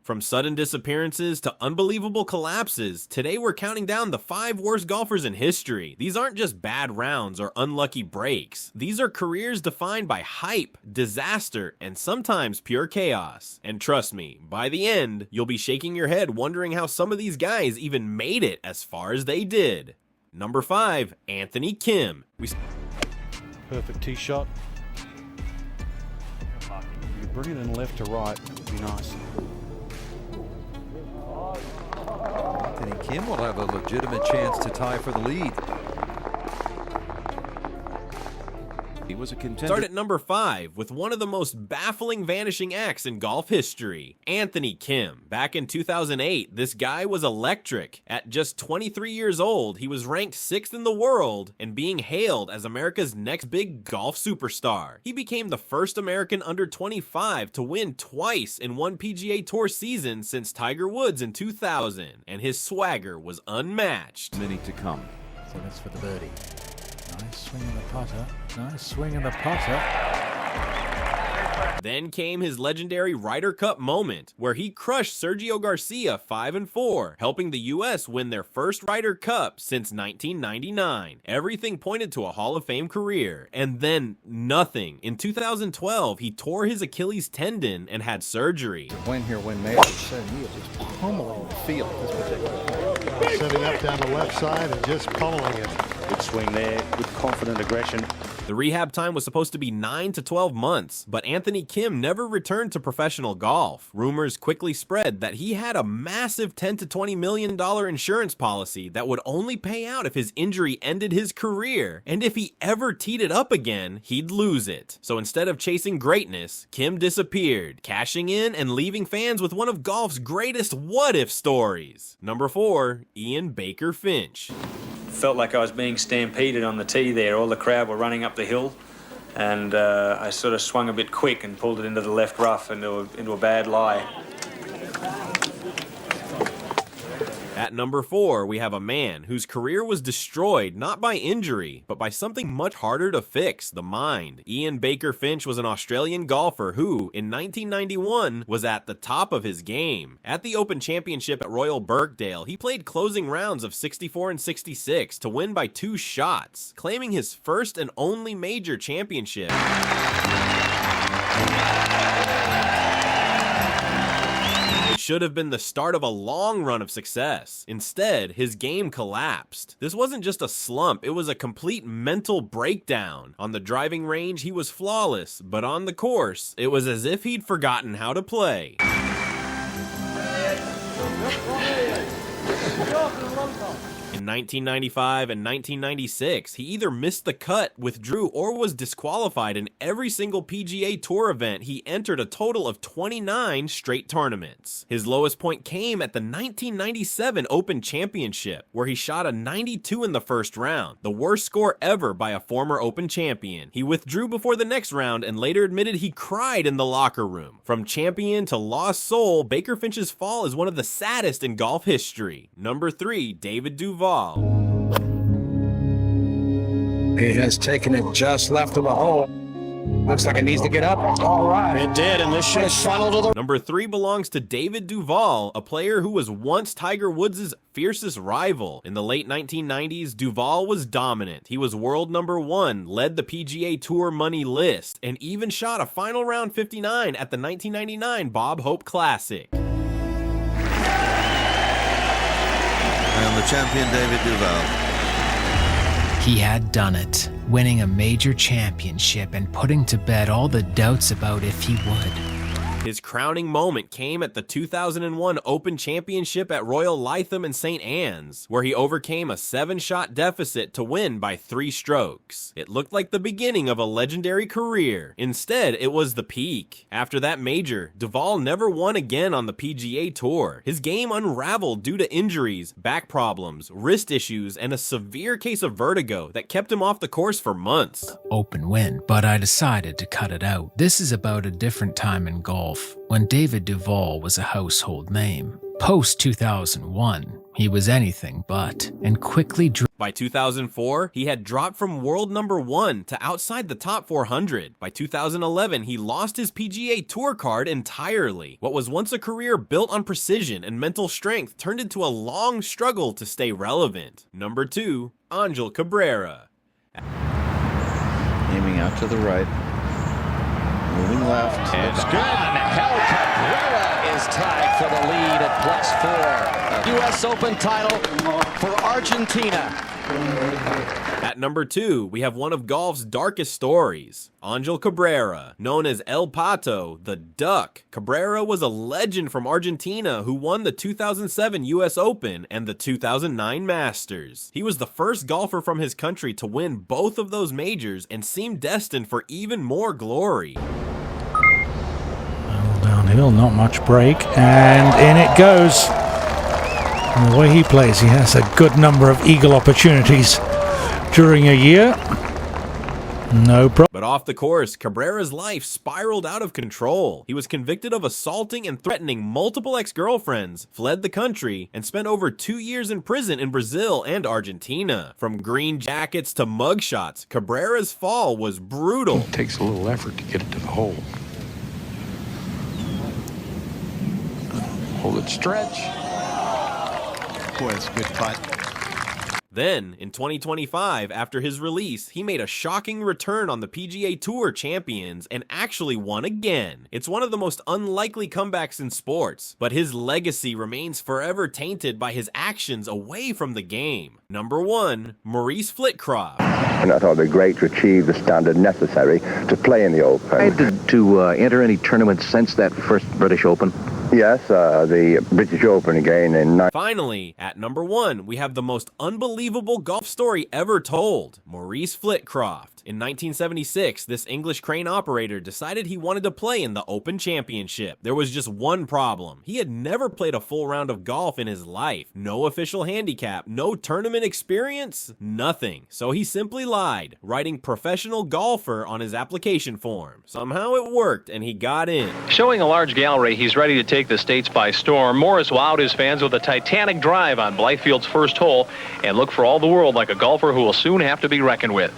From sudden disappearances to unbelievable collapses, today we're counting down the 5 worst golfers in history. These aren't just bad rounds or unlucky breaks. These are careers defined by hype, disaster, and sometimes pure chaos. And trust me, by the end, you'll be shaking your head wondering how some of these guys even made it as far as they did. Number 5, Anthony Kim. Perfect tee shot. You bring it in left to right, it would be nice. Anthony Kim will have a legitimate chance to tie for the lead. He was a contender. Start at number 5 with one of the most baffling vanishing acts in golf history, Anthony Kim. Back in 2008, this guy was electric. At just 23 years old, he was ranked 6th in the world and being hailed as America's next big golf superstar. He became the first American under 25 to win twice in one PGA Tour season since Tiger Woods in 2000, and his swagger was unmatched. Many to come. So that's for the birdie. Nice swing in the putter. Nice swing in the putter. Then came his legendary Ryder Cup moment, where he crushed Sergio Garcia 5-4, helping the US win their first Ryder Cup since 1999. Everything pointed to a Hall of Fame career, and then nothing. In 2012, he tore his Achilles tendon and had surgery. Win here, win major. So he is just pummeling the field at this particular point. Setting up down the left side and just pummeling it. Good swing there, good confident aggression. The rehab time was supposed to be 9 to 12 months, but Anthony Kim never returned to professional golf. Rumors quickly spread that he had a massive $10 to $20 million insurance policy that would only pay out if his injury ended his career, and if he ever teed it up again, he'd lose it. So instead of chasing greatness, Kim disappeared, cashing in and leaving fans with one of golf's greatest what-if stories. Number 4, Ian Baker-Finch. Felt like I was being stampeded on the tee there. All the crowd were running up the hill, and I sort of swung a bit quick and pulled it into the left rough into a bad lie. At number 4, we have a man whose career was destroyed not by injury, but by something much harder to fix, the mind. Ian Baker-Finch was an Australian golfer who, in 1991, was at the top of his game. At the Open Championship at Royal Birkdale, he played closing rounds of 64 and 66 to win by 2 shots, claiming his first and only major championship. Should have been the start of a long run of success. Instead, his game collapsed. This wasn't just a slump, it was a complete mental breakdown. On the driving range, he was flawless, but on the course, it was as if he'd forgotten how to play. In 1995 and 1996, he either missed the cut, withdrew, or was disqualified in every single PGA Tour event. He entered a total of 29 straight tournaments. His lowest point came at the 1997 Open Championship, where he shot a 92 in the first round, the worst score ever by a former Open champion. He withdrew before the next round and later admitted he cried in the locker room. From champion to lost soul, Baker-Finch's fall is one of the saddest in golf history. Number 3, David Duval. He has taken it just left of the hole. Looks like it needs to get up. All right. It did, and this shit funneled to the... Number 3 belongs to David Duval, a player who was once Tiger Woods' fiercest rival. In the late 1990s, Duval was dominant. He was world number 1, led the PGA Tour money list, and even shot a final round 59 at the 1999 Bob Hope Classic. And the champion, David Duval. He had done it, winning a major championship and putting to bed all the doubts about if he would. His crowning moment came at the 2001 Open Championship at Royal Lytham and St. Anne's, where he overcame a 7-shot deficit to win by 3 strokes. It looked like the beginning of a legendary career. Instead, it was the peak. After that major, Duval never won again on the PGA Tour. His game unraveled due to injuries, back problems, wrist issues, and a severe case of vertigo that kept him off the course for months. Open win, but I decided to cut it out. This is about a different time in golf, when David Duval was a household name. Post-2001, he was anything but, and quickly By 2004, he had dropped from world number 1 to outside the top 400. By 2011, he lost his PGA Tour card entirely. What was once a career built on precision and mental strength turned into a long struggle to stay relevant. Number 2, Ángel Cabrera. Aiming out to the right. Moving left. It's good. Ángel Cabrera is tied for the lead at +4. U.S. Open title for Argentina. At number 2, we have one of golf's darkest stories, Ángel Cabrera, known as El Pato, the Duck. Cabrera was a legend from Argentina who won the 2007 U.S. Open and the 2009 Masters. He was the first golfer from his country to win both of those majors and seemed destined for even more glory. Well, downhill, not much break, and in it goes. And the way he plays, he has a good number of eagle opportunities during a year. No problem. But off the course, Cabrera's life spiraled out of control. He was convicted of assaulting and threatening multiple ex-girlfriends, fled the country, and spent over 2 years in prison in Brazil and Argentina. From green jackets to mugshots, Cabrera's fall was brutal. It takes a little effort to get it to the hole. Hold it, stretch. Boy, it's a good putt. Then, in 2025, after his release, he made a shocking return on the PGA Tour champions and actually won again. It's one of the most unlikely comebacks in sports, but his legacy remains forever tainted by his actions away from the game. Number 1, Maurice Flitcroft. And I thought it would be great to achieve the standard necessary to play in the Open. To enter any tournament since that first British Open? Yes, the British Open again in... Finally, at number 1, we have the most unbelievable golf story ever told, Maurice Flitcroft. In 1976, this English crane operator decided he wanted to play in the Open Championship. There was just one problem. He had never played a full round of golf in his life. No official handicap, no tournament experience, nothing. So he simply lied, writing professional golfer on his application form. Somehow it worked and he got in. Showing a large gallery, he's ready to take the States by storm. Morris wowed his fans with a titanic drive on Blythefield's first hole and looked for all the world like a golfer who will soon have to be reckoned with.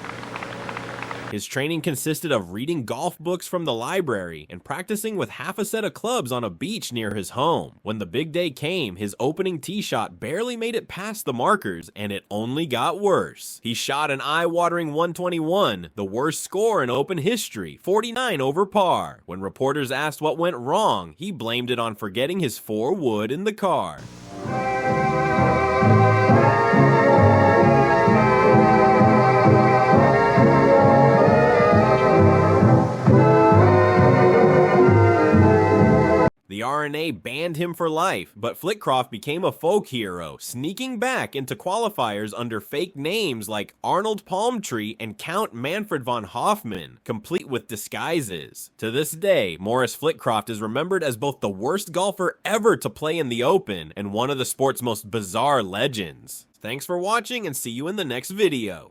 His training consisted of reading golf books from the library and practicing with half a set of clubs on a beach near his home. When the big day came, his opening tee shot barely made it past the markers, and it only got worse. He shot an eye-watering 121, the worst score in Open history, 49 over par. When reporters asked what went wrong, he blamed it on forgetting his 4-wood in the car. The RNA banned him for life, but Flitcroft became a folk hero, sneaking back into qualifiers under fake names like Arnold Palmtree and Count Manfred von Hoffman, complete with disguises. To this day, Maurice Flitcroft is remembered as both the worst golfer ever to play in the Open and one of the sport's most bizarre legends. Thanks for watching and see you in the next video.